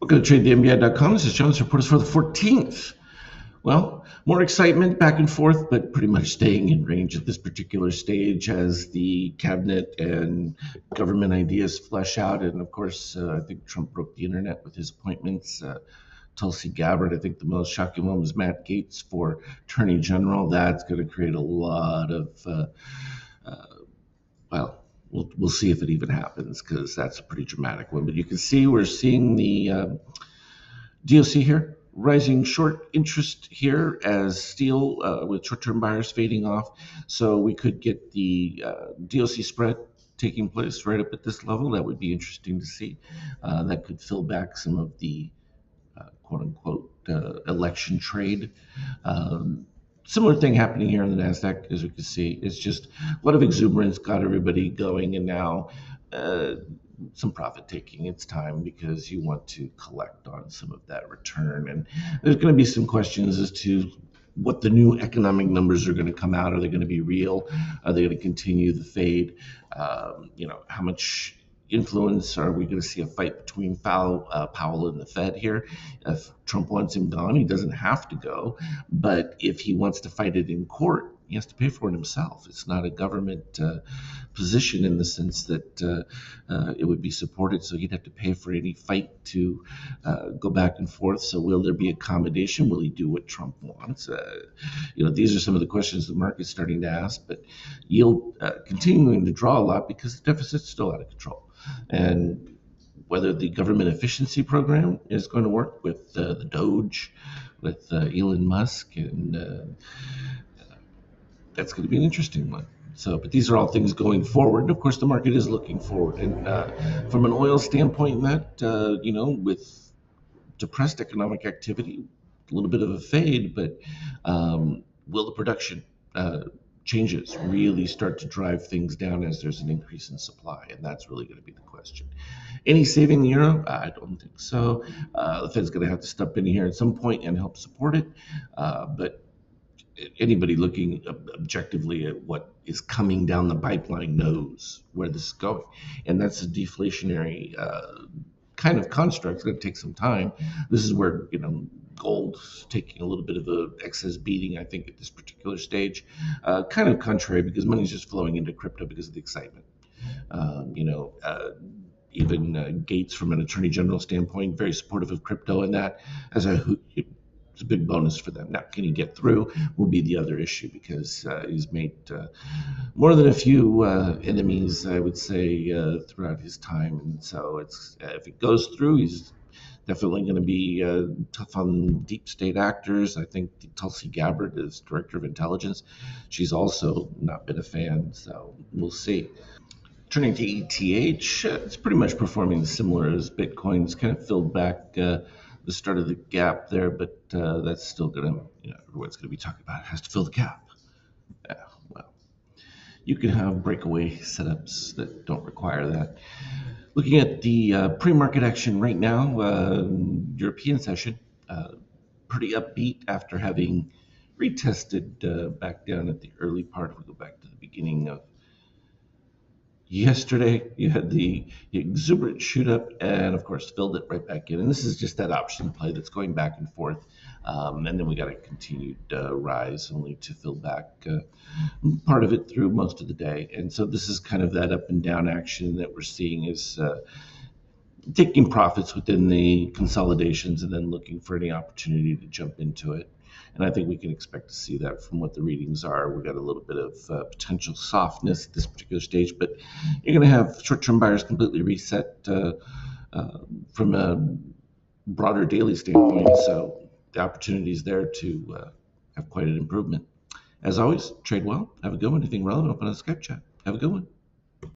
Welcome to TradeTheMBI.com. This is Jones Reporters for the 14th. Well, more excitement back and forth, but pretty much staying in range at this particular stage as the cabinet and government ideas flesh out. And of course, I think Trump broke the internet with his appointments. Tulsi Gabbard, I think the most shocking one was Matt Gaetz for Attorney General. That's going to create a lot of, we'll see if it even happens, because that's a pretty dramatic one. But you can see we're seeing the DOC here, rising short interest here as steel with short-term buyers fading off. So we could get the DOC spread taking place right up at this level. That would be interesting to see. That could fill back some of the quote-unquote election trade. Similar thing happening here on the NASDAQ, as we can see. It's just a lot of exuberance got everybody going, and now some profit taking. It's time because you want to collect on some of that return. And there's going to be some questions as to what the new economic numbers are going to come out. Are they going to be real? Are they going to continue the fade? How much influence are we going to see a fight between Powell and the Fed here? If Trump wants him gone, he doesn't have to go. But if he wants to fight it in court, he has to pay for it himself. It's not a government position in the sense that it would be supported, so he'd have to pay for any fight to go back and forth. So will there be accommodation? Will he do what Trump wants? These are some of the questions the market's starting to ask, but yield continuing to draw a lot because the deficit's still out of control. And whether the government efficiency program is going to work with the Doge, with Elon Musk, and that's going to be an interesting one. So, but these are all things going forward. And of course, the market is looking forward. And from an oil standpoint, with depressed economic activity, a little bit of a fade, but will the production changes really start to drive things down as there's an increase in supply? And that's really going to be the question. Any saving the euro? I don't think so. The Fed's going to have to step in here at some point and help support it. But anybody looking objectively at what is coming down the pipeline knows where this is going. And that's a deflationary kind of construct. It's going to take some time. This is where, gold's taking a little bit of an excess beating, I think, at this particular stage. Kind of contrary, because money's just flowing into crypto because of the excitement. Even Gaetz, from an attorney general standpoint, very supportive of crypto, and that as it's a big bonus for them. Now, can he get through will be the other issue, because he's made more than a few enemies, I would say, throughout his time. And so it's if it goes through, he's definitely going to be tough on deep state actors. I think Tulsi Gabbard is director of intelligence. She's also not been a fan, so we'll see. Turning to ETH, it's pretty much performing similar as Bitcoin. It's kind of filled back the start of the gap there, but that's still going to, everyone's going to be talking about it has to fill the gap. Well, you can have breakaway setups that don't require that. Looking at the pre-market action right now, European session, pretty upbeat after having retested back down at the early part. If we go back to the beginning of yesterday, you had the exuberant shoot up and, of course, filled it right back in. And this is just that option play that's going back and forth. And then we got a continued rise, only to fill back part of it through most of the day. And so this is kind of that up and down action that we're seeing, is taking profits within the consolidations and then looking for any opportunity to jump into it. And I think we can expect to see that from what the readings are. We've got a little bit of potential softness at this particular stage, but you're going to have short-term buyers completely reset from a broader daily standpoint. So the opportunity is there to have quite an improvement. As always, trade well. Have a good one. Anything relevant, open up the Skype chat. Have a good one.